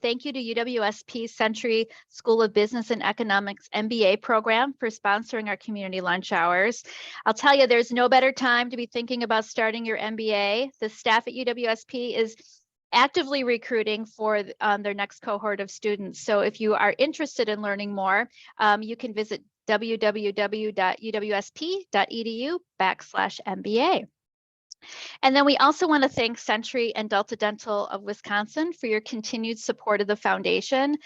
thank you to UWSP Century School of Business and Economics MBA program for sponsoring our community lunch hours. I'll tell you, there's no better time to be thinking about starting your MBA. The staff at UWSP is actively recruiting for their next cohort of students. So if you are interested in learning more, you can visit www.uwsp.edu/MBA. And then we also want to thank Century and Delta Dental of Wisconsin for your continued support of the foundation.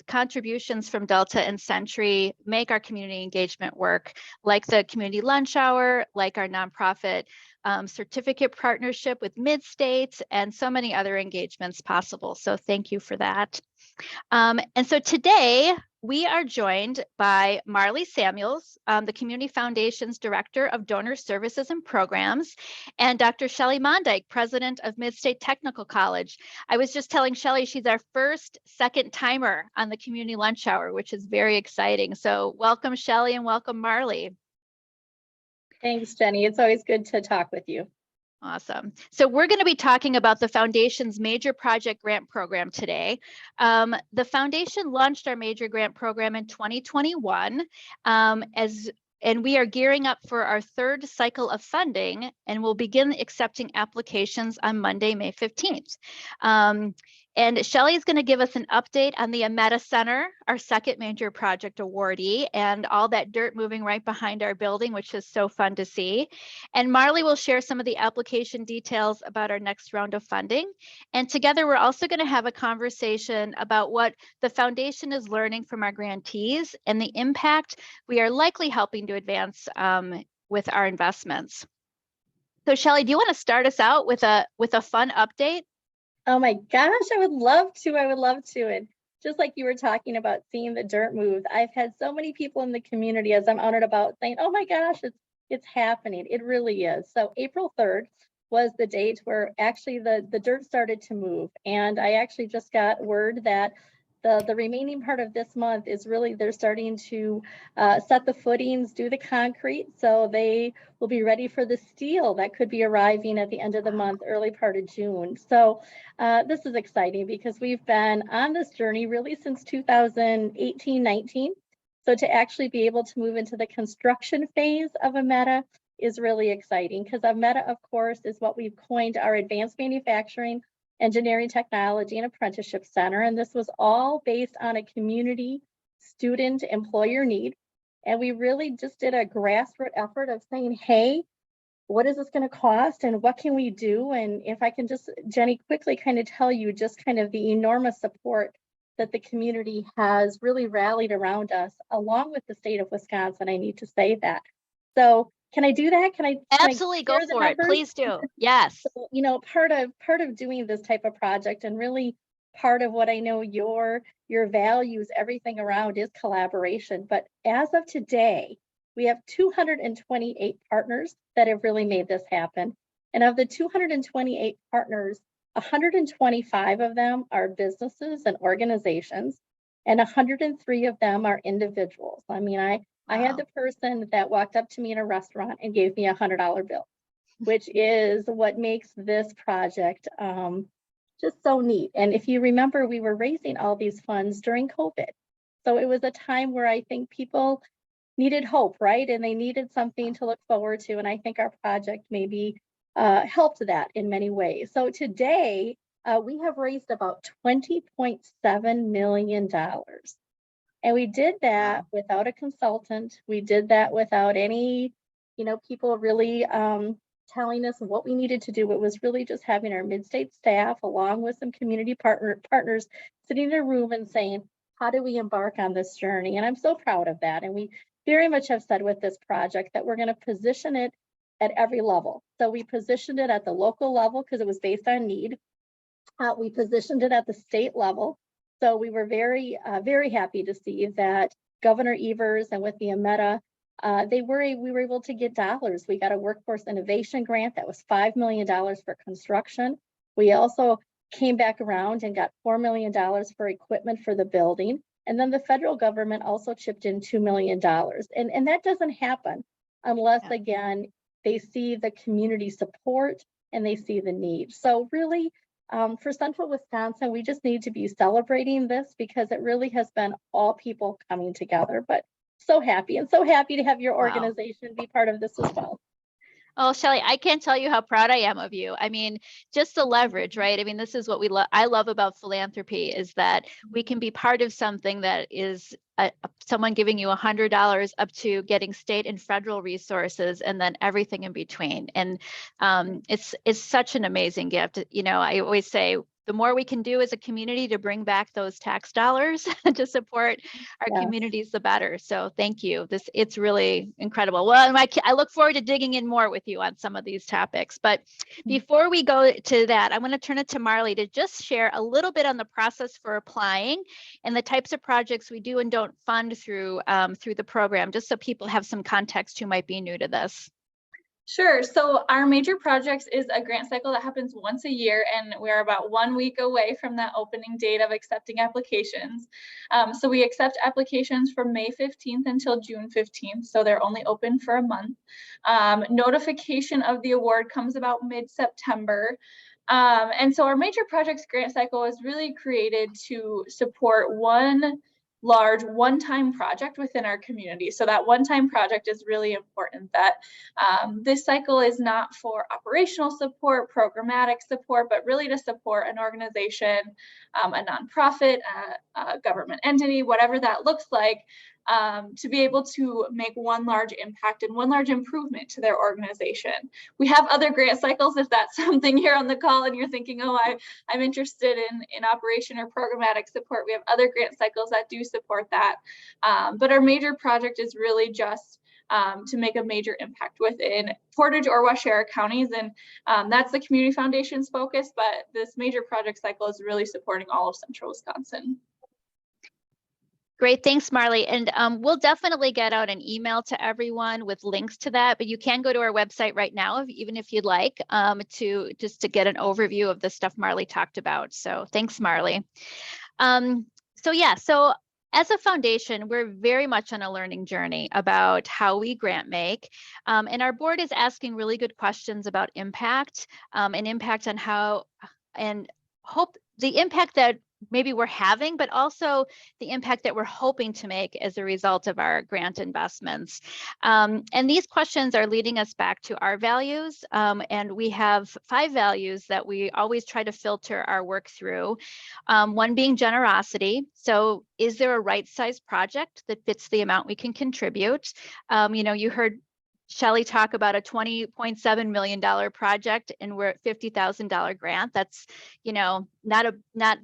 Contributions from Delta and Century make our community engagement work, like the community lunch hour, like our nonprofit certificate partnership with Mid-States, and so many other engagements possible. So thank you for that. And so today we are joined by Marlee Samuels, the Community Foundation's Director of Donor Services and Programs, and Dr. Shelly Mondeik, President of Mid-State Technical College. I was just telling Shelly she's our first second timer on the community lunch hour, which is very exciting. So welcome, Shelly, and welcome, Marlee. Thanks, Jenny. It's always good to talk with you. Awesome. So we're going to be talking about the Foundation's Major Project Grant Program today. The Foundation launched our Major Grant Program in 2021 and we are gearing up for our third cycle of funding, and we'll begin accepting applications on Monday, May 15th. And Shelly is going to give us an update on the AMETA Center, our second major project awardee, and all that dirt moving right behind our building, which is so fun to see. And Marlee will share some of the application details about our next round of funding. And together, we're also going to have a conversation about what the Foundation is learning from our grantees and the impact we are likely helping to advance with our investments. So Shelly, do you want to start us out with a fun update? Oh my gosh, I would love to. I would love to. And just like you were talking about seeing the dirt move, I've had so many people in the community as I'm honored about saying, oh my gosh, it's happening. It really is. So April 3rd was the date where actually the dirt started to move. And I actually just got word that the remaining part of this month is really, they're starting to set the footings, do the concrete, so they will be ready for the steel that could be arriving at the end of the month, early part of June. So this is exciting because we've been on this journey really since 2018-19. So to actually be able to move into the construction phase of AMETA is really exciting, because AMETA, of course, is what we've coined our Advanced Manufacturing, Engineering, Technology, and Apprenticeship Center. And this was all based on a community student employer need. And we really just did a grassroots effort of saying, hey, what is this going to cost and what can we do? And if I can just, Jenny, quickly kind of tell you just kind of the enormous support that the community has really rallied around us, along with the state of Wisconsin, I need to say that. So can I do that? Can I absolutely go for it? Please do. Yes. So, you know, part of doing this type of project, and really part of what I know your values, everything around, is collaboration. But as of today, we have 228 partners that have really made this happen. And of the 228 partners, 125 of them are businesses and organizations, and 103 of them are individuals. I mean, I had the person that walked up to me in a restaurant and gave me a $100 bill, which is what makes this project just so neat. And if you remember, we were raising all these funds during COVID. So it was a time where I think people needed hope, right? And they needed something to look forward to. And I think our project maybe helped that in many ways. So today, we have raised about $20.7 million. And we did that without a consultant. We did that without any, people really telling us what we needed to do. It was really just having our mid-state staff, along with some community partners, sitting in a room and saying, how do we embark on this journey? And I'm so proud of that. And we very much have said with this project that we're going to position it at every level. So we positioned it at the local level because it was based on need. We positioned it at the state level. So we were very, very happy to see that Governor Evers and with the AMETA, we were able to get dollars. We got a workforce innovation grant that was $5 million for construction. We also came back around and got $4 million for equipment for the building. And then the federal government also chipped in $2 million. And that doesn't happen unless, again, they see the community support and they see the need. So really, For Central Wisconsin, we just need to be celebrating this because it really has been all people coming together. But so happy to have your organization be part of this as well. Oh, Shelly, I can't tell you how proud I am of you. I mean, just the leverage, right? I mean, this is what I love about philanthropy is that we can be part of something that is someone giving you $100 up to getting state and federal resources and then everything in between. And it's such an amazing gift. You know, I always say, the more we can do as a community to bring back those tax dollars to support our communities, the better. So thank you. It's really incredible. Well, I look forward to digging in more with you on some of these topics. But before we go to that, I want to turn it to Marlee to just share a little bit on the process for applying and the types of projects we do and don't fund through the program, just so people have some context who might be new to this. Sure. So our major projects is a grant cycle that happens once a year, and we're about 1 week away from that opening date of accepting applications. So we accept applications from May 15th until June 15th. So they're only open for a month. Notification of the award comes about mid-September. And so our major projects grant cycle is really created to support one large one-time project within our community. So that one-time project is really important, that this cycle is not for operational support, programmatic support, but really to support an organization, a nonprofit, a government entity, whatever that looks like, to be able to make one large impact and one large improvement to their organization. We have other grant cycles if that's something here on the call and you're thinking, oh, I'm interested in operation or programmatic support. We have other grant cycles that do support that. But our major project is really just to make a major impact within Portage or Waushara counties. And that's the Community Foundation's focus, but this major project cycle is really supporting all of Central Wisconsin. Great, thanks, Marlee. And we'll definitely get out an email to everyone with links to that, but you can go to our website right now, even if you'd like, to get an overview of the stuff Marlee talked about. So thanks, Marlee. So as a foundation, we're very much on a learning journey about how we grant make. And our board is asking really good questions about impact and impact on how and hope the impact that maybe we're having, but also the impact that we're hoping to make as a result of our grant investments. And these questions are leading us back to our values. And we have 5 values that we always try to filter our work through. One being generosity. So is there a right-sized project that fits the amount we can contribute? You know, you heard Shelly talk about a $20.7 million project and we're at $50,000 grant. That's, you know, not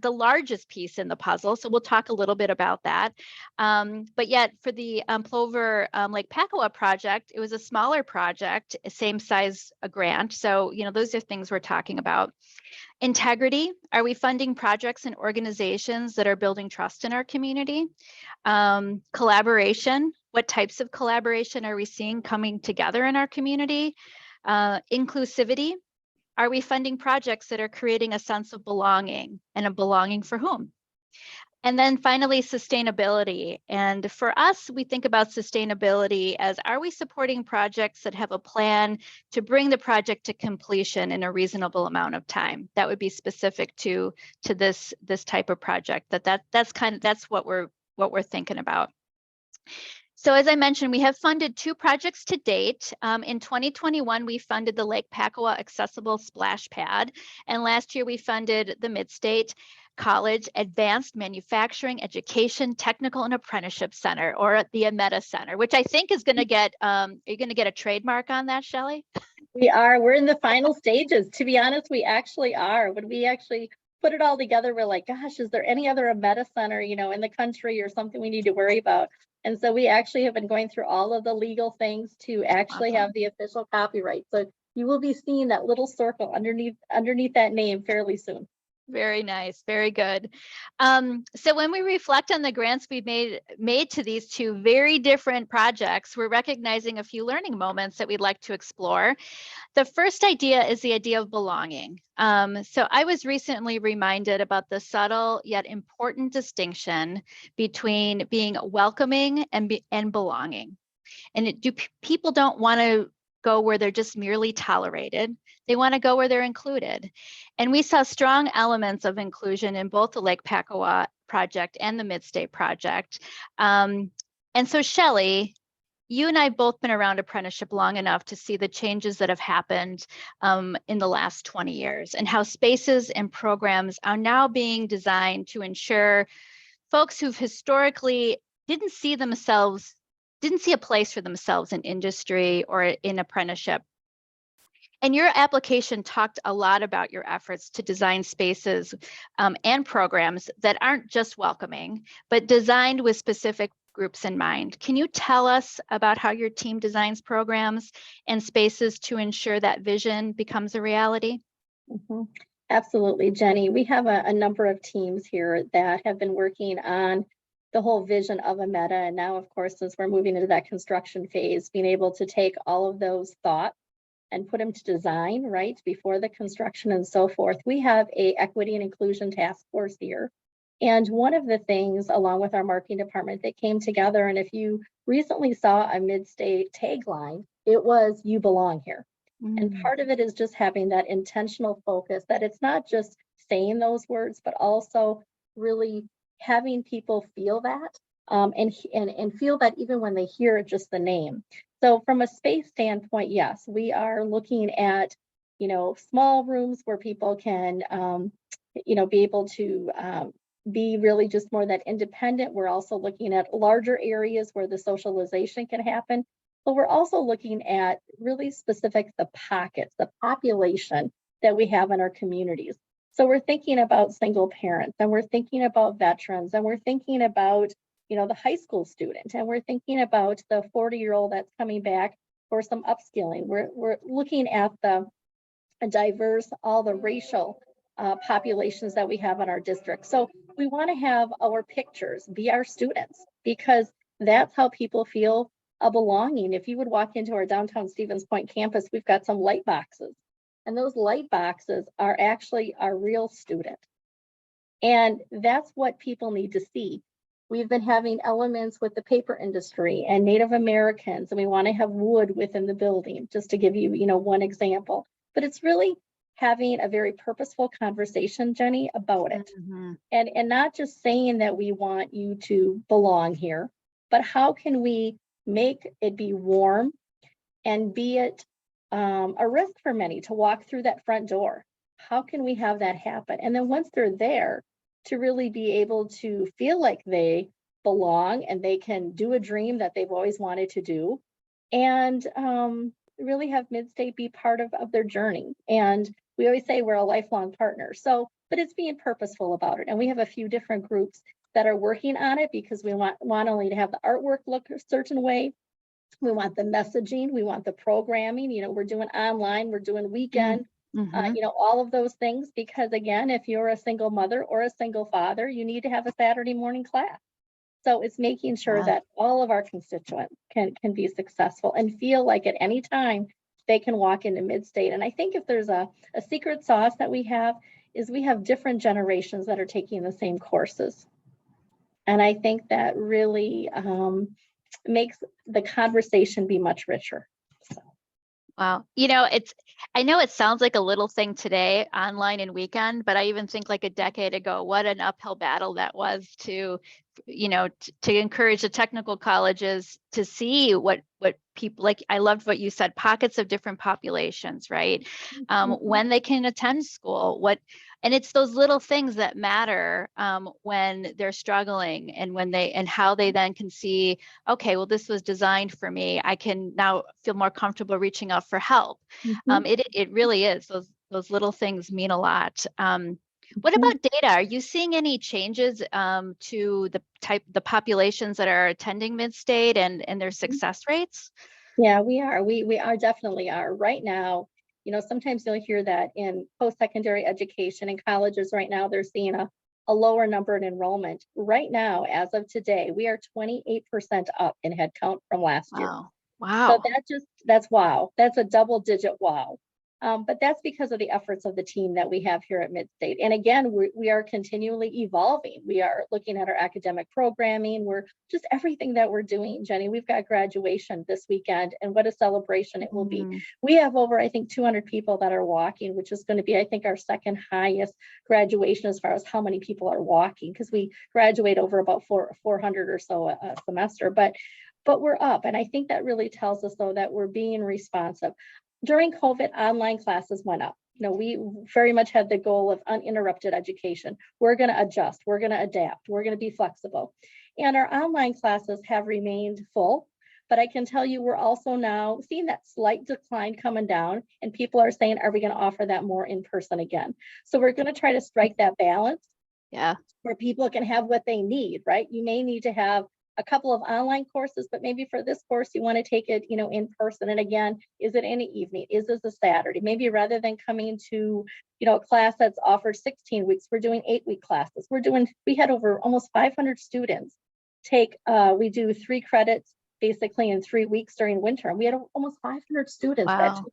the largest piece in the puzzle. So we'll talk a little bit about that. But yet for the Plover Lake Packowa project, it was a smaller project, same size a grant. So, you know, those are things we're talking about. Integrity. Are we funding projects and organizations that are building trust in our community? Collaboration. What types of collaboration are we seeing coming together in our community? Inclusivity. Are we funding projects that are creating a sense of belonging, and a belonging for whom? And then finally, sustainability. And for us, we think about sustainability as, are we supporting projects that have a plan to bring the project to completion in a reasonable amount of time? That would be specific to this type of project. That's what we're thinking about. So as I mentioned, we have funded 2 projects to date. In 2021, we funded the Lake Packowa Accessible Splash Pad. And last year we funded the Mid-State College Advanced Manufacturing Education Technical and Apprenticeship Center, or the AMETA Center, which I think is going to get, are you going to get a trademark on that, Shelly? We are. We're in the final stages. To be honest, we actually are. When we actually put it all together, we're like, gosh, is there any other AMETA Center, you know, in the country or something we need to worry about? And so we actually have been going through all of the legal things to actually have the official copyright. So you will be seeing that little circle underneath that name fairly soon. Very nice. Very good. So when we reflect on the grants we've made to these 2 very different projects, we're recognizing a few learning moments that we'd like to explore. The first idea is the idea of belonging. So I was recently reminded about the subtle yet important distinction between being welcoming and belonging. And people don't want to go where they're just merely tolerated. They want to go where they're included. And we saw strong elements of inclusion in both the Lake Pakawa project and the Mid-State project. And so Shelly, you and I have both been around apprenticeship long enough to see the changes that have happened in the last 20 years, and how spaces and programs are now being designed to ensure folks who've historically didn't see a place for themselves in industry or in apprenticeship. And your application talked a lot about your efforts to design spaces and programs that aren't just welcoming, but designed with specific groups in mind. Can you tell us about how your team designs programs and spaces to ensure that vision becomes a reality? Mm-hmm. Absolutely, Jenny. We have a number of teams here that have been working on the whole vision of AMETA. And now, of course, since we're moving into that construction phase, being able to take all of those thoughts and put them to design, right, before the construction and so forth. We have a equity and inclusion task force here. And one of the things, along with our marketing department, that came together, and if you recently saw a Mid-State tagline, it was "You belong here." And part of it is just having that intentional focus, that it's not just saying those words, but also really having people feel that and feel that even when they hear just the name. So from a space standpoint, yes, we are looking at, small rooms where people can, be able to be really just more that independent. We're also looking at larger areas where the socialization can happen. But we're also looking at really specific, the pockets, the population that we have in our communities. So we're thinking about single parents, and we're thinking about veterans, and we're thinking about, the high school student, and we're thinking about the 40-year-old that's coming back for some upskilling. We're looking at the diverse, all the racial populations that we have in our district. So we want to have our pictures be our students, because that's how people feel a belonging. If you would walk into our downtown Stevens Point campus, we've got some light boxes, and those light boxes are actually our real student. And that's what people need to see. We've been having elements with the paper industry and Native Americans, and we want to have wood within the building, just to give you, one example. But it's really having a very purposeful conversation, Jenny, about it. Mm-hmm. And not just saying that we want you to belong here, but how can we make it be warm and be it a risk for many to walk through that front door? How can we have that happen? And then once they're there, to really be able to feel like they belong and they can do a dream that they've always wanted to do, and really have Mid-State be part of their journey. And we always say we're a lifelong partner. So, but it's being purposeful about it. And we have a few different groups that are working on it, because we want only to have the artwork look a certain way. We want the messaging, we want the programming, we're doing online, we're doing weekend, all of those things, because again, if you're a single mother or a single father, you need to have a Saturday morning class. So it's making sure that all of our constituents can be successful and feel like at any time they can walk into Mid-State. And I think if there's a secret sauce that we have, is we have different generations that are taking the same courses. And I think that really makes the conversation be much richer. So. Wow. I know it sounds like a little thing today, online and weekend, but I even think like a decade ago, what an uphill battle that was to encourage the technical colleges to see what people like. I loved what you said, pockets of different populations, right? When they can attend school, and it's those little things that matter when they're struggling, and how they then can see, okay, well, this was designed for me. I can now feel more comfortable reaching out for help. It really is. Those little things mean a lot. What about data? Are you seeing any changes to the populations that are attending Mid-State and their success rates? Yeah, we are. We are definitely are right now. Sometimes you'll hear that in post-secondary education and colleges right now, they're seeing a lower number in enrollment. Right now, as of today, we are 28% up in head count from last year. Wow. So that's wow. That's a double-digit wow. But that's because of the efforts of the team that we have here at Midstate. And again, we are continually evolving. We are looking at our academic programming. We're just everything that we're doing, Jenny. We've got graduation this weekend, and what a celebration it will be. We have over, I think, 200 people that are walking, which is going to be, I think, our second highest graduation as far as how many people are walking, because we graduate over about 400 or so a semester. But we're up, and I think that really tells us, though, that we're being responsive. During COVID, online classes went up. You know, we very much had the goal of uninterrupted education. We're going to adjust, we're going to adapt, we're going to be flexible. And our online classes have remained full, but I can tell you we're also now seeing that slight decline coming down, and people are saying, are we going to offer that more in person again? So we're going to try to strike that balance. Yeah. Where people can have what they need, right? You may need to have a couple of online courses, but maybe for this course, you want to take it, you know, in person. And again, is it in the evening? Is this a Saturday? Maybe rather than coming to, you know, a class that's offered 16 weeks, we're doing 8-week classes. We had over almost 500 students take, we do 3 credits basically in 3 weeks during winter. And we had almost 500 students that took that.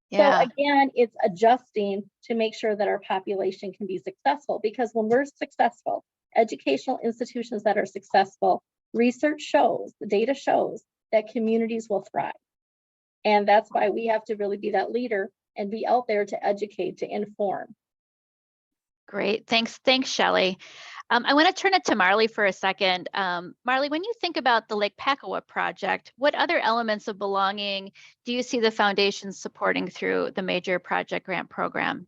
Yeah. So again, it's adjusting to make sure that our population can be successful, because when we're successful, educational institutions that are successful, research shows, the data shows that communities will thrive. And that's why we have to really be that leader and be out there to educate, to inform. Great. Thanks, Shelly. I want to turn it to Marlee for a second. Marlee, when you think about the Lake Packawa project, what other elements of belonging do you see the foundation supporting through the major project grant program?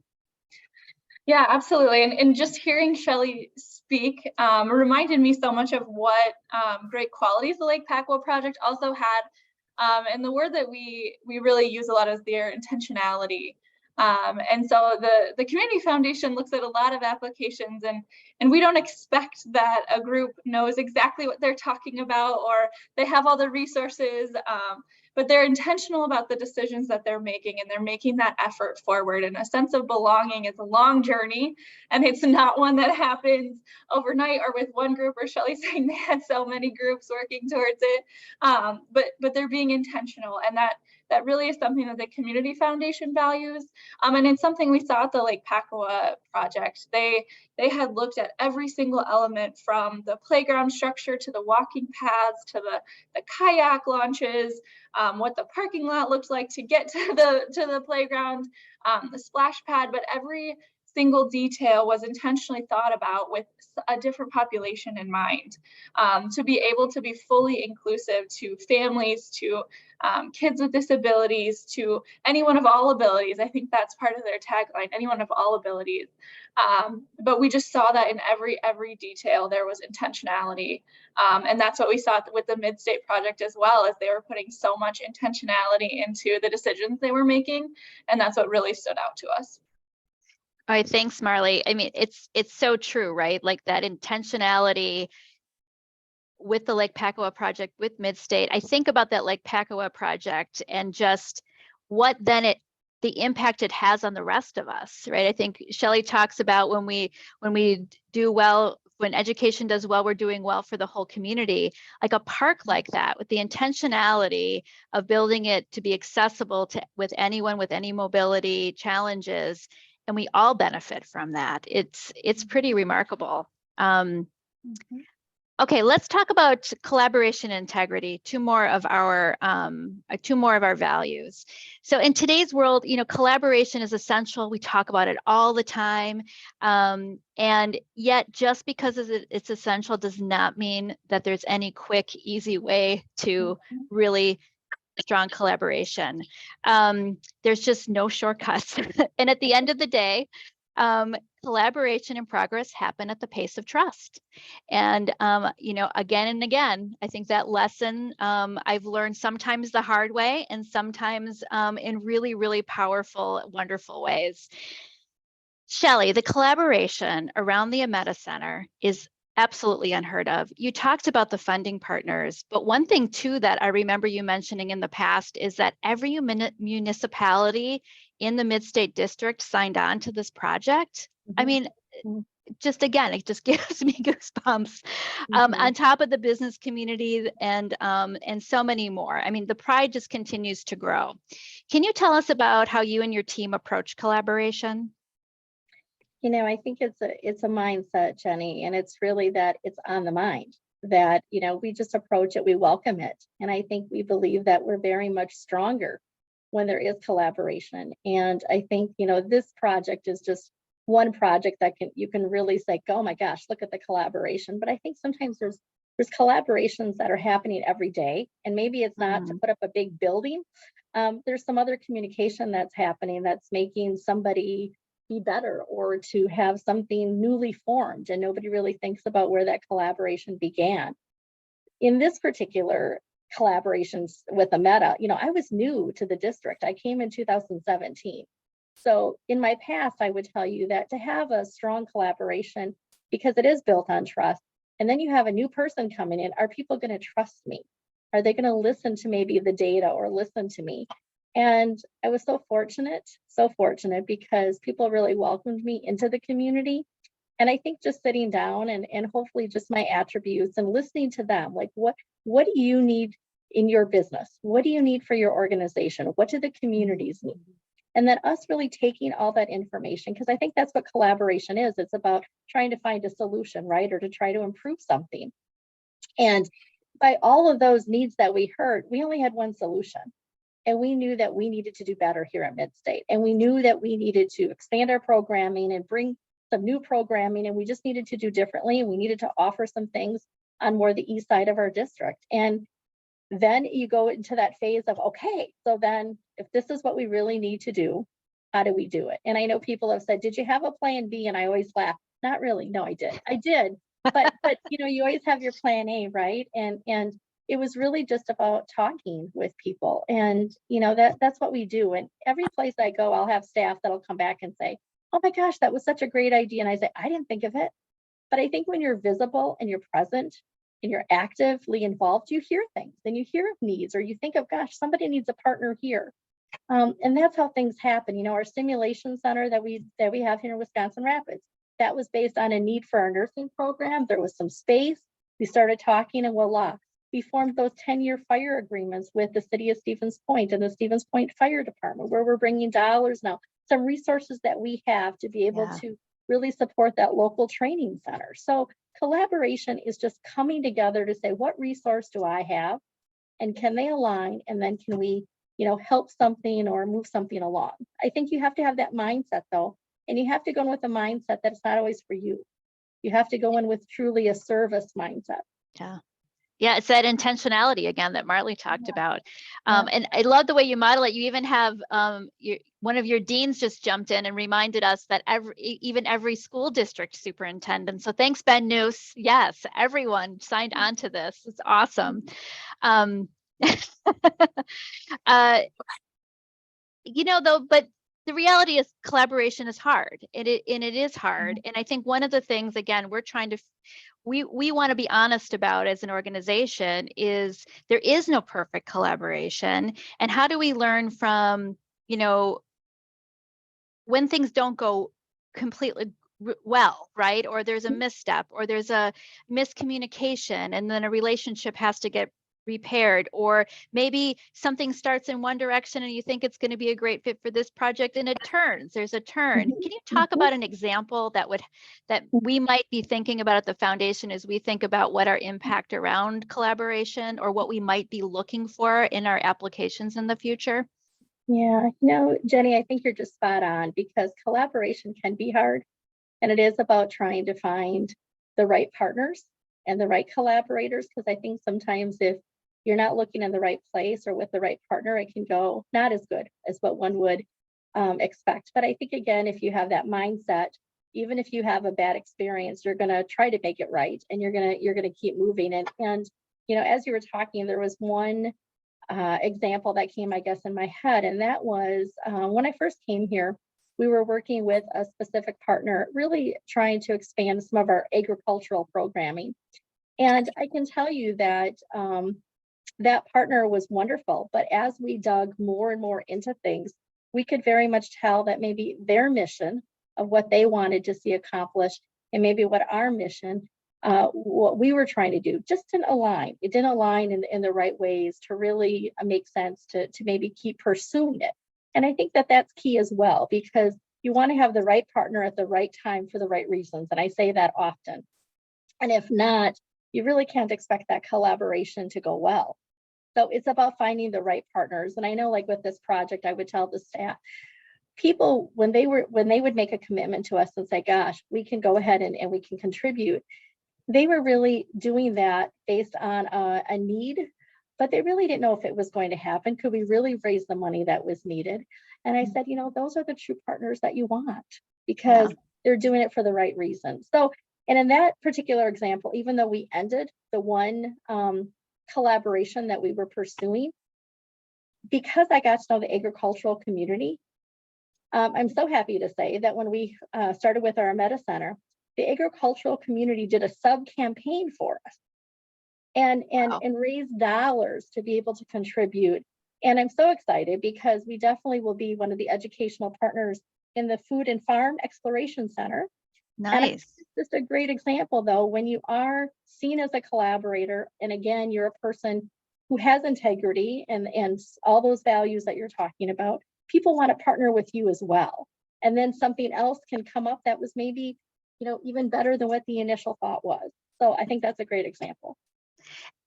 Yeah, absolutely. And just hearing Shelly speak reminded me so much of what great qualities the Lake Packawa project also had. And the word that we really use a lot is their intentionality. And so the Community Foundation looks at a lot of applications, and we don't expect that a group knows exactly what they're talking about or they have all the resources, but they're intentional about the decisions that they're making, and they're making that effort forward. And a sense of belonging is a long journey, and it's not one that happens overnight or with one group, or Shelly saying they had so many groups working towards it, but they're being intentional, and that really is something that the Community Foundation values. And it's something we saw at the Lake Packawa project. They had looked at every single element, from the playground structure to the walking paths to the kayak launches, what the parking lot looked like to get to the playground, the splash pad, but every single detail was intentionally thought about with a different population in mind, to be able to be fully inclusive to families, to kids with disabilities, to anyone of all abilities. I think that's part of their tagline, anyone of all abilities. But we just saw that in every detail there was intentionality. And that's what we saw with the Midstate project as well, as they were putting so much intentionality into the decisions they were making. And that's what really stood out to us. All right, thanks, Marlee. I mean, it's so true, right? Like that intentionality with the Lake Packawa project, with Midstate. I think about that Lake Packawa project and just what then the impact it has on the rest of us, right? I think Shelly talks about when we do well, when education does well, we're doing well for the whole community. Like a park like that, with the intentionality of building it to be accessible to with anyone with any mobility challenges, and we all benefit from that. It's pretty remarkable. Okay, let's talk about collaboration and integrity, two more of our values. So in today's world, you know, collaboration is essential. We talk about it all the time. And yet just because it's essential does not mean that there's any quick, easy way to really strong collaboration. There's just no shortcuts. And at the end of the day, collaboration and progress happen at the pace of trust. And, you know, again and again, I think that lesson I've learned sometimes the hard way and sometimes in really, really powerful, wonderful ways. Shelly, the collaboration around the AMETA Center is absolutely unheard of. You talked about the funding partners, but one thing too that I remember you mentioning in the past is that every municipality in the Midstate District signed on to this project. I mean, just again, it just gives me goosebumps. On top of the business community and so many more. I mean, the pride just continues to grow. Can you tell us about how you and your team approach collaboration? You know, I think it's a mindset, Jenny, and it's really that it's on the mind, that, you know, we just approach it, we welcome it. And I think we believe that we're very much stronger when there is collaboration. And I think, you know, this project is just one project that you can really say, oh my gosh, look at the collaboration. But I think sometimes there's collaborations that are happening every day, and maybe it's not to put up a big building. There's some other communication that's happening that's making somebody be better, or to have something newly formed, and nobody really thinks about where that collaboration began. In this particular collaborations with AMETA, you know, I was new to the district. I came in 2017. So in my past, I would tell you that to have a strong collaboration, because it is built on trust, and then you have a new person coming in, are people going to trust me? Are they going to listen to maybe the data or listen to me? And I was so fortunate because people really welcomed me into the community. And I think just sitting down and hopefully just my attributes and listening to them, like what do you need in your business? What do you need for your organization? What do the communities need? And then us really taking all that information, because I think that's what collaboration is. It's about trying to find a solution, right? Or to try to improve something. And by all of those needs that we heard, we only had one solution. And we knew that we needed to do better here at Midstate. And we knew that we needed to expand our programming and bring some new programming, and we just needed to do differently. And we needed to offer some things on more the east side of our district. And then you go into that phase of, okay, so then if this is what we really need to do, how do we do it? And I know people have said, did you have a plan B? And I always laugh, not really. No, I did. But you know, you always have your plan A, right? And it was really just about talking with people. And you know, that's what we do. And every place I go, I'll have staff that'll come back and say, oh my gosh, that was such a great idea. And I say, I didn't think of it. But I think when you're visible and you're present and you're actively involved, you hear things and you hear of needs, or you think of, gosh, somebody needs a partner here. And that's how things happen. You know, our simulation center that we have here in Wisconsin Rapids, that was based on a need for our nursing program. There was some space. We started talking, and voila, we formed those 10-year fire agreements with the city of Stevens Point and the Stevens Point Fire Department, where we're bringing dollars now, some resources that we have to be able to really support that local training center. So collaboration is just coming together to say, what resource do I have, and can they align, and then can we, you know, help something or move something along? I think you have to have that mindset though, and you have to go in with a mindset that it's not always for you. You have to go in with truly a service mindset. Yeah, it's that intentionality again that Marlee talked about. And I love the way you model it. You even have one of your deans just jumped in and reminded us that even every school district superintendent. So thanks, Ben Noose. Yes, everyone signed on to this. It's awesome. You know, though, but the reality is collaboration is hard. It is hard. And I think one of the things, again, we're trying to we want to be honest about as an organization is there is no perfect collaboration. And how do we learn from, you know, when things don't go completely well, right? Or there's a misstep, or there's a miscommunication, and then a relationship has to get repaired, or maybe something starts in one direction and you think it's going to be a great fit for this project and there's a turn. Can you talk about an example that we might be thinking about at the foundation as we think about what our impact around collaboration, or what we might be looking for in our applications in the future? Yeah, no, Jenny, I think you're just spot on, because collaboration can be hard, and it is about trying to find the right partners and the right collaborators, because I think sometimes if you're not looking in the right place or with the right partner, it can go not as good as what one would expect. But I think, again, if you have that mindset, even if you have a bad experience, you're going to try to make it right, and you're going to keep moving. And you know, as you were talking, there was one example that came, I guess, in my head, and that was when I first came here. We were working with a specific partner, really trying to expand some of our agricultural programming. And I can tell you that that partner was wonderful. But as we dug more and more into things, we could very much tell that maybe their mission of what they wanted to see accomplished and maybe what our mission, what we were trying to do, just didn't align. It didn't align in the right ways to really make sense to maybe keep pursuing it. And I think that that's key as well, because you want to have the right partner at the right time for the right reasons. And I say that often. And if not, you really can't expect that collaboration to go well. So it's about finding the right partners. And I know, like with this project, I would tell the staff, people, when they would make a commitment to us and say, gosh, we can go ahead and we can contribute, they were really doing that based on a need, but they really didn't know if it was going to happen. Could we really raise the money that was needed? And I said, those are the true partners that you want, because they're doing it for the right reasons. So, and in that particular example, even though we ended the one collaboration that we were pursuing, because I got to know the agricultural community, I'm so happy to say that when we started with our AMETA Center, the agricultural community did a sub-campaign for us and raised dollars to be able to contribute. And I'm so excited because we definitely will be one of the educational partners in the Food and Farm Exploration Center. Nice. It's just a great example, though, when you are seen as a collaborator, and again, you're a person who has integrity and all those values that you're talking about, people want to partner with you as well. And then something else can come up that was maybe, even better than what the initial thought was. So I think that's a great example.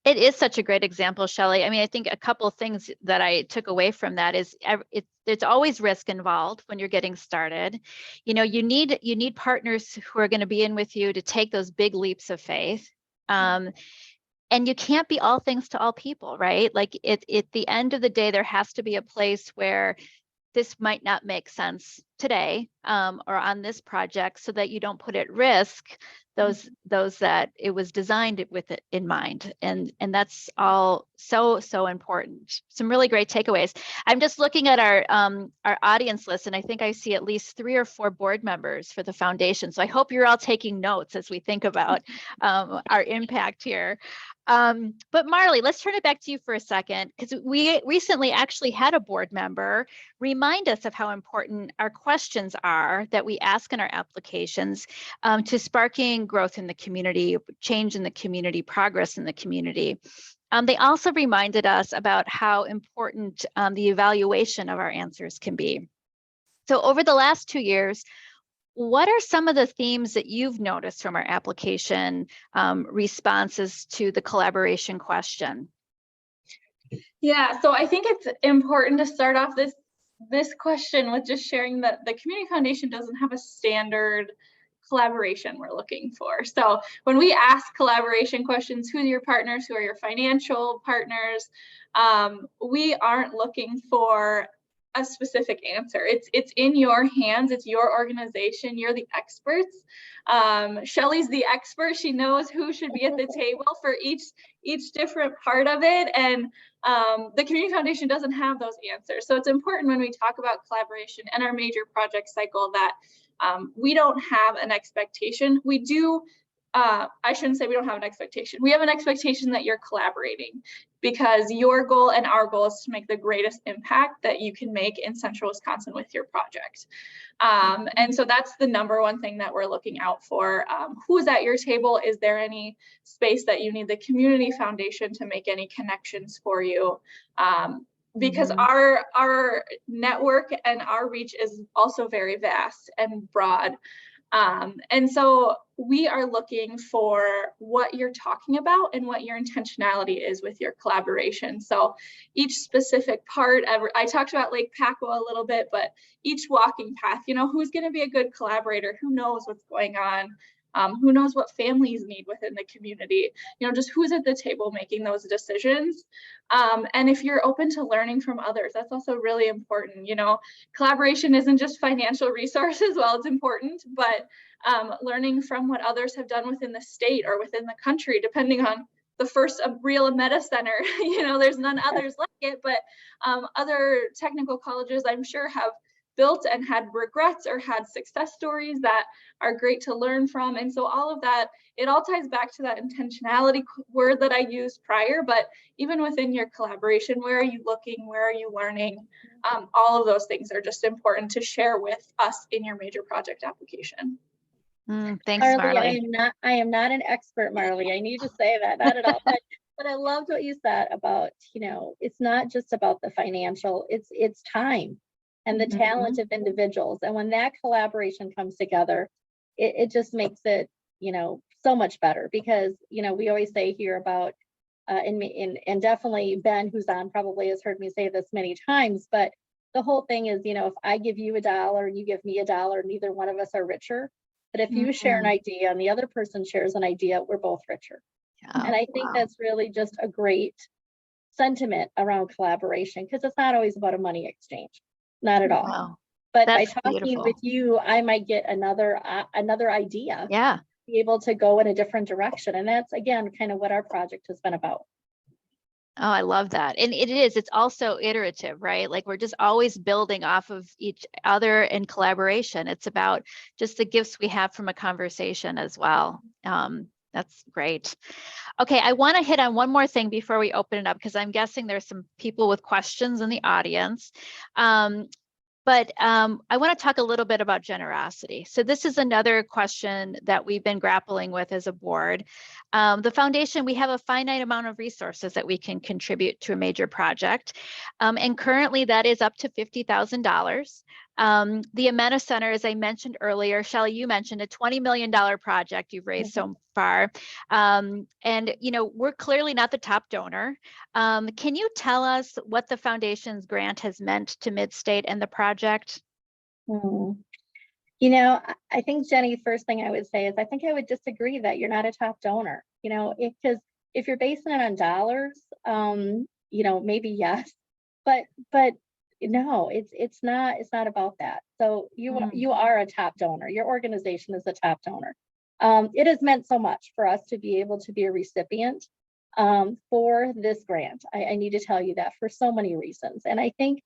It is such a great example, Shelly. I mean, I think a couple of things that I took away from that is it's always risk involved when you're getting started. You need partners who are going to be in with you to take those big leaps of faith. And you can't be all things to all people, right? Like at the end of the day, there has to be a place where this might not make sense today or on this project, so that you don't put at risk those that it was designed with it in mind. And that's all so important. Some really great takeaways. I'm just looking at our audience list, and I think I see at least 3 or 4 board members for the foundation. So I hope you're all taking notes as we think about our impact here. But Marlee, let's turn it back to you for a second, because we recently actually had a board member remind us of how important our questions are that we ask in our applications to sparking growth in the community, change in the community, progress in the community. They also reminded us about how important the evaluation of our answers can be. So over the last 2 years, what are some of the themes that you've noticed from our application responses to the collaboration question? Yeah, so I think it's important to start off this question with just sharing that the Community Foundation doesn't have a standard collaboration we're looking for. So when we ask collaboration questions, who are your partners, who are your financial partners, we aren't looking for a specific answer. It's in your hands. It's your organization. You're the experts. Shelly's the expert. She knows who should be at the table for each different part of it. And the Community Foundation doesn't have those answers. So it's important when we talk about collaboration and our major project cycle that we don't have an expectation. We do, I shouldn't say we don't have an expectation. We have an expectation that you're collaborating, because your goal and our goal is to make the greatest impact that you can make in Central Wisconsin with your project. And so that's the number one thing that we're looking out for. Who's at your table? Is there any space that you need the Community Foundation to make any connections for you? Because our network and our reach is also very vast and broad. And so we are looking for what you're talking about and what your intentionality is with your collaboration. So each specific part, I talked about Lake Paco a little bit, but each walking path, who's going to be a good collaborator, who knows what's going on, who knows what families need within the community, just who's at the table making those decisions. And if you're open to learning from others, that's also really important. Collaboration isn't just financial resources. Well, it's important, but learning from what others have done within the state or within the country, depending on the first real AMETA center, there's none others like it, but other technical colleges, I'm sure, have built and had regrets or had success stories that are great to learn from. And so all of that, it all ties back to that intentionality word that I used prior, but even within your collaboration, where are you looking? Where are you learning? All of those things are just important to share with us in your major project application. Thanks, Marlee, Marlee. I am not an expert, Marlee. I need to say that, not at all. But I loved what you said about, it's not just about the financial, it's time and the talent of individuals. And when that collaboration comes together, it just makes it, so much better, because, we always say here about, and definitely Ben, who's on, probably has heard me say this many times, but the whole thing is, if I give you $1 and you give me $1, neither one of us are richer. But if you share an idea and the other person shares an idea, we're both richer. And I think that's really just a great sentiment around collaboration, because it's not always about a money exchange, not at all. Wow. But That's by talking beautiful. with you, I might get another idea, Yeah. be able to go in a different direction. And that's, again, kind of what our project has been about. Oh, I love that. And it's also iterative, right? Like we're just always building off of each other in collaboration. It's about just the gifts we have from a conversation as well. That's great. Okay, I want to hit on one more thing before we open it up, because I'm guessing there's some people with questions in the audience. But I want to talk a little bit about generosity. So this is another question that we've been grappling with as a board. The foundation, we have a finite amount of resources that we can contribute to a major project. And currently that is up to $50,000. The AMETA Center, as I mentioned earlier, Shelly, you mentioned a $20 million project you've raised so far. And, we're clearly not the top donor. Can you tell us what the foundation's grant has meant to Midstate and the project? I think, Jenny, first thing I would say is I think I would disagree that you're not a top donor, because if you're basing it on dollars, maybe yes, but no, it's not about that. So you are a top donor. Your organization is a top donor. It has meant so much for us to be able to be a recipient for this grant. I need to tell you that for so many reasons. And I think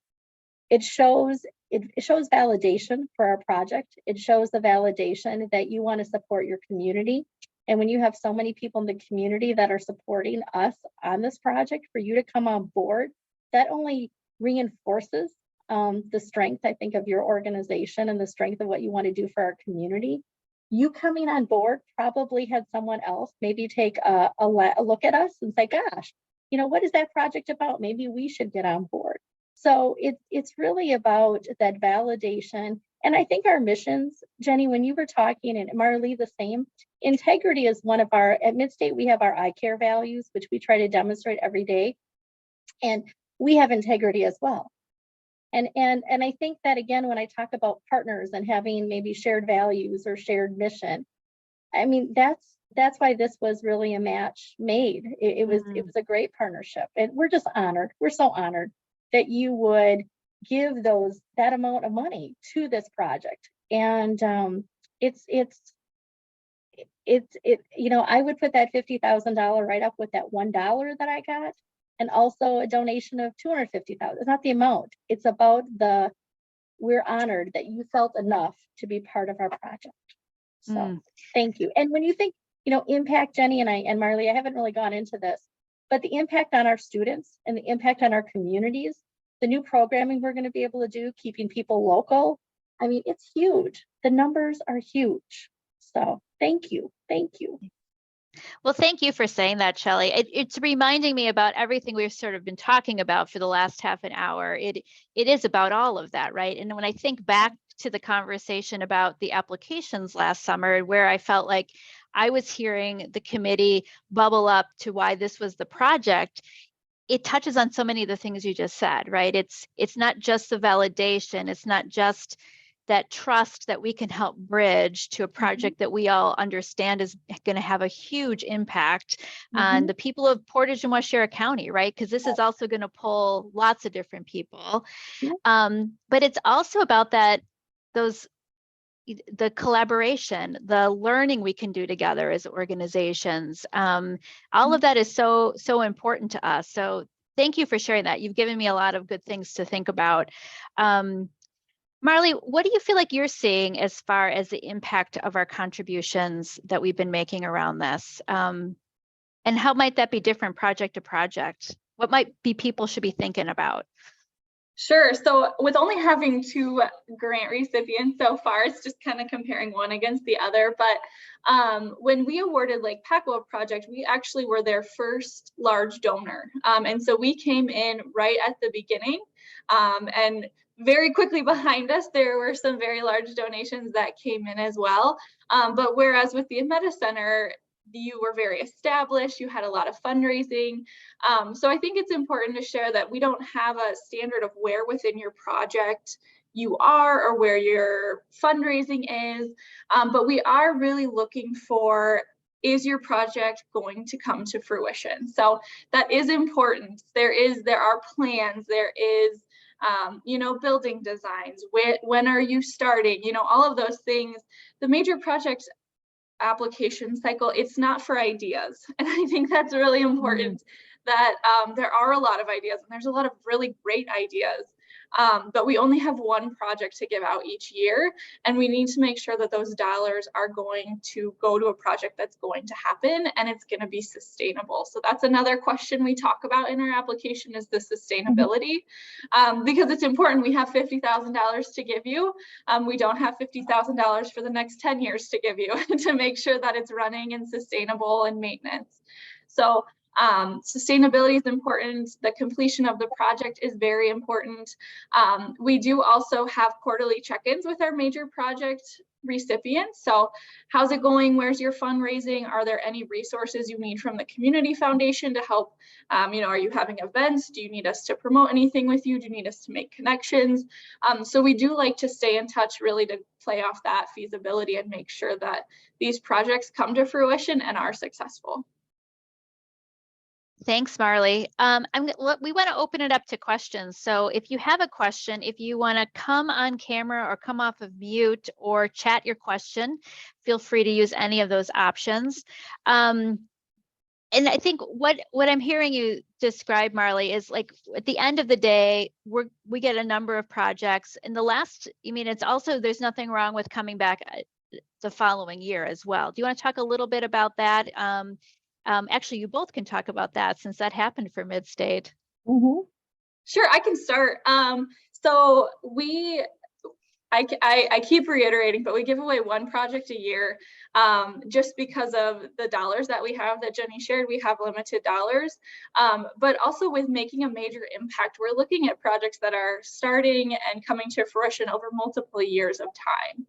it shows validation for our project. It shows the validation that you want to support your community. And when you have so many people in the community that are supporting us on this project, for you to come on board, that only reinforces the strength, I think, of your organization and the strength of what you want to do for our community. You coming on board probably had someone else maybe take a look at us and say, gosh, what is that project about? Maybe we should get on board. So it's really about that validation. And I think our missions, Jenny, when you were talking, and Marlee, the same, integrity is one of at Midstate, we have our I-CARE values, which we try to demonstrate every day. And we have integrity as well. And I think that, again, when I talk about partners and having maybe shared values or shared mission, I mean, that's why this was really a match made. It was a great partnership, and we're just honored. We're so honored that you would give that amount of money to this project. And I would put that $50,000 right up with that $1 that I got, and also a donation of $250,000. It's not the amount. It's about we're honored that you felt enough to be part of our project. So thank you. And when you think, impact, Jenny and Marlee, I haven't really gone into this, but the impact on our students and the impact on our communities, the new programming we're going to be able to do, keeping people local. I mean, it's huge. The numbers are huge. So thank you. Thank you. Well, thank you for saying that, Shelly. It's reminding me about everything we've sort of been talking about for the last half an hour. It is about all of that, right? And when I think back to the conversation about the applications last summer, where I felt like I was hearing the committee bubble up to why this was the project, it touches on so many of the things you just said, right? It's not just the validation. It's not just that trust that we can help bridge to a project that we all understand is going to have a huge impact on the people of Portage and Waushara County, right? Because this is also going to pull lots of different people. But it's also about the collaboration, the learning we can do together as organizations. All of that is so important to us. So thank you for sharing that. You've given me a lot of good things to think about. Marlee, what do you feel like you're seeing as far as the impact of our contributions that we've been making around this? And how might that be different project to project? What might be people should be thinking about? Sure. So with only having 2 grant recipients so far, it's just kind of comparing one against the other. But when we awarded Lake Pacwa project, we actually were their first large donor. And so we came in right at the beginning, and very quickly behind us, there were some very large donations that came in as well. But whereas with the AMETA Center, you were very established, you had a lot of fundraising. So I think it's important to share that we don't have a standard of where within your project you are or where your fundraising is, but we are really looking for, is your project going to come to fruition? So that is important. There are plans, there is building designs, when are you starting, all of those things. The major project application cycle, it's not for ideas. And I think that's really important, that there are a lot of ideas and there's a lot of really great ideas. But we only have one project to give out each year, and we need to make sure that those dollars are going to go to a project that's going to happen and it's going to be sustainable. So that's another question we talk about in our application, is the sustainability, because it's important. We have $50,000 to give you. We don't have $50,000 for the next 10 years to give you to make sure that it's running and sustainable and maintenance. So sustainability is important. The completion of the project is very important. We do also have quarterly check-ins with our major project recipients. So how's it going? Where's your fundraising? Are there any resources you need from the community foundation to help? Are you having events? Do you need us to promote anything with you? Do you need us to make connections? So we do like to stay in touch, really, to play off that feasibility and make sure that these projects come to fruition and are successful. Thanks, Marlee. We want to open it up to questions. So if you have a question, if you want to come on camera or come off of mute or chat your question, feel free to use any of those options. And I think what I'm hearing you describe, Marlee, is like at the end of the day, we get a number of projects. And it's also, there's nothing wrong with coming back the following year as well. Do you want to talk a little bit about that? Actually, you both can talk about that, since that happened for Mid-State. Sure, I can start. So I keep reiterating, but we give away one project a year, just because of the dollars that we have that Jenny shared. We have limited dollars, but also with making a major impact, we're looking at projects that are starting and coming to fruition over multiple years of time.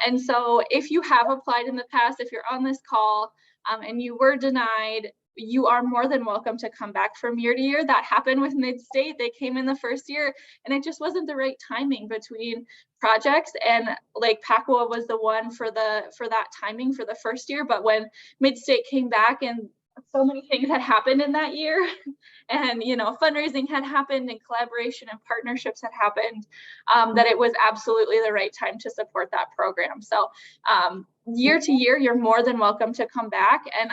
And so if you have applied in the past, if you're on this call, and you were denied, you are more than welcome to come back from year to year. That happened with Mid-State. They came in the first year and it just wasn't the right timing between projects, and Lake Pacwa was the one for that timing for the first year. But when Mid-State came back, and so many things had happened in that year, and fundraising had happened and collaboration and partnerships had happened, that it was absolutely the right time to support that program. So year to year, you're more than welcome to come back. And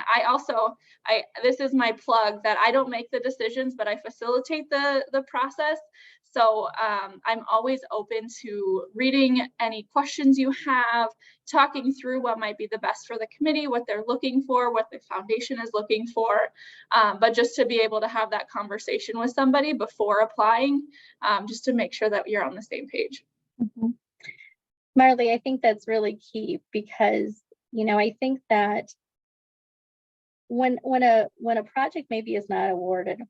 this is my plug, that I don't make the decisions, but I facilitate the process. So I'm always open to reading any questions you have, talking through what might be the best for the committee, what they're looking for, what the foundation is looking for, but just to be able to have that conversation with somebody before applying, just to make sure that you're on the same page. Marlee, I think that's really key, because I think that when a project maybe is not awarded,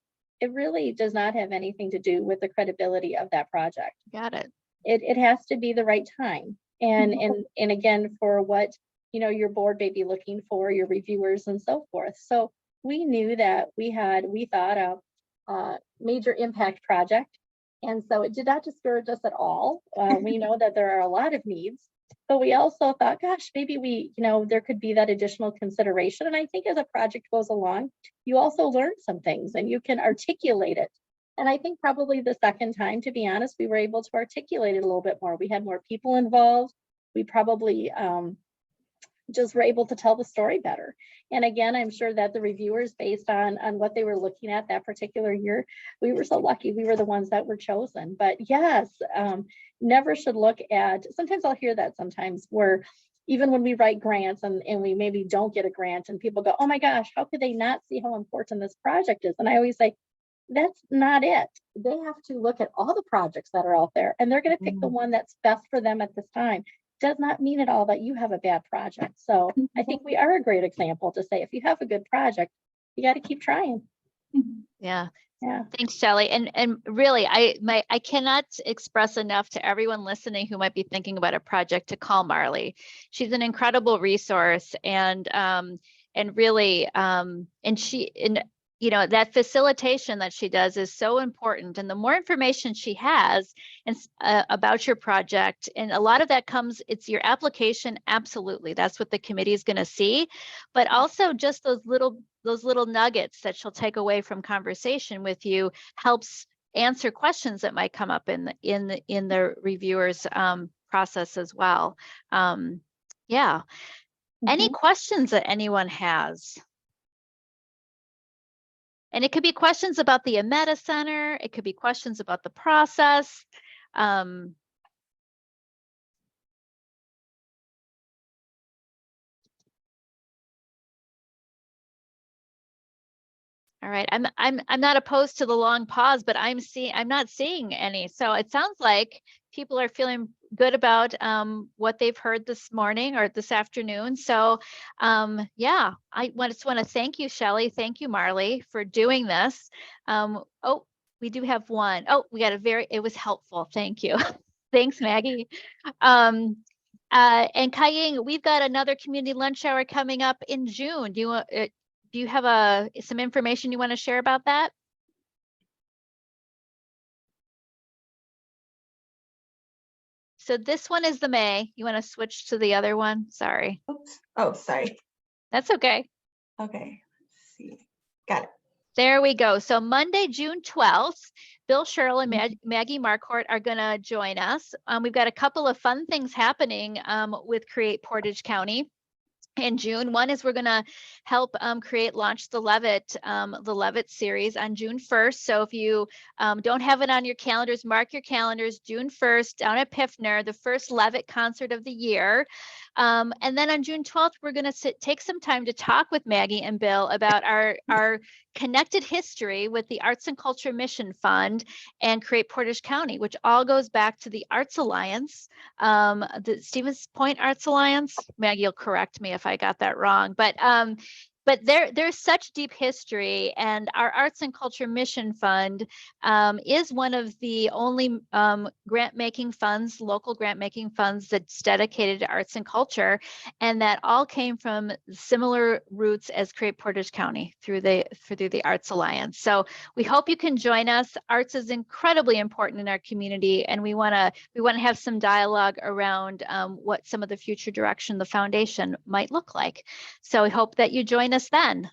it really does not have anything to do with the credibility of that project. Got it. It has to be the right time, and again, for what your board may be looking for, your reviewers and so forth. So we knew that we thought a major impact project, and so it did not discourage us at all. We know that there are a lot of needs, but we also thought, gosh, maybe there could be that additional consideration. And I think as a project goes along, you also learn some things and you can articulate it. And I think probably the second time, to be honest, we were able to articulate it a little bit more. We had more people involved. We probably just were able to tell the story better. And again, I'm sure that the reviewers, based on what they were looking at that particular year, we were so lucky we were the ones that were chosen. But yes, never should look at, sometimes I'll hear that sometimes, where even when we write grants and we maybe don't get a grant, and people go, oh my gosh, how could they not see how important this project is? And I always say, that's not it. They have to look at all the projects that are out there, and they're going to pick the one that's best for them at this time. Does not mean at all that you have a bad project. So I think we are a great example to say, if you have a good project, you got to keep trying. Yeah. Yeah. Thanks, Shelly. And really, I cannot express enough to everyone listening who might be thinking about a project to call Marlee. She's an incredible resource, and really, you know, that facilitation that she does is so important. And the more information she has about your project, and a lot of that comes, it's your application. Absolutely. That's what the committee is going to see, but also just those little nuggets that she'll take away from conversation with you helps answer questions that might come up in the reviewer's process as well. Yeah. Any questions that anyone has? And it could be questions about the AMETA Center. It could be questions about the process. All right, I'm not opposed to the long pause, but I'm not seeing any. So it sounds like people are feeling good about what they've heard this morning or this afternoon. So yeah, I just want to thank you, Shelly. Thank you, Marlee, for doing this. Oh, we do have one. Oh, we got it was helpful. Thank you. Thanks, Maggie. And Kaying, we've got another community lunch hour coming up in June. Do you have some information you want to share about that? So this one is the May. You want to switch to the other one? Sorry. Oops. Oh, sorry. That's okay. Okay. Let's see. Got it. There we go. So Monday, June 12th, Bill Sherrill and Maggie Marquardt are going to join us. We've got a couple of fun things happening with Create Portage County in June. One is we're going to help launch the Levitt series on June 1st. So if you don't have it on your calendars, mark your calendars, June 1st down at Piffner, the first Levitt concert of the year. And then on June 12th, we're going to take some time to talk with Maggie and Bill about our connected history with the Arts and Culture Mission Fund and Create Portage County, which all goes back to the Arts Alliance, the Stevens Point Arts Alliance. Maggie will correct me if I got that wrong, but there's such deep history, and our Arts and Culture Mission Fund is one of the only grant-making funds, local grant-making funds that's dedicated to arts and culture, and that all came from similar roots as Create Portage County through the Arts Alliance. So we hope you can join us. Arts is incredibly important in our community, and we want to have some dialogue around what some of the future direction the foundation might look like. So we hope that you join us then.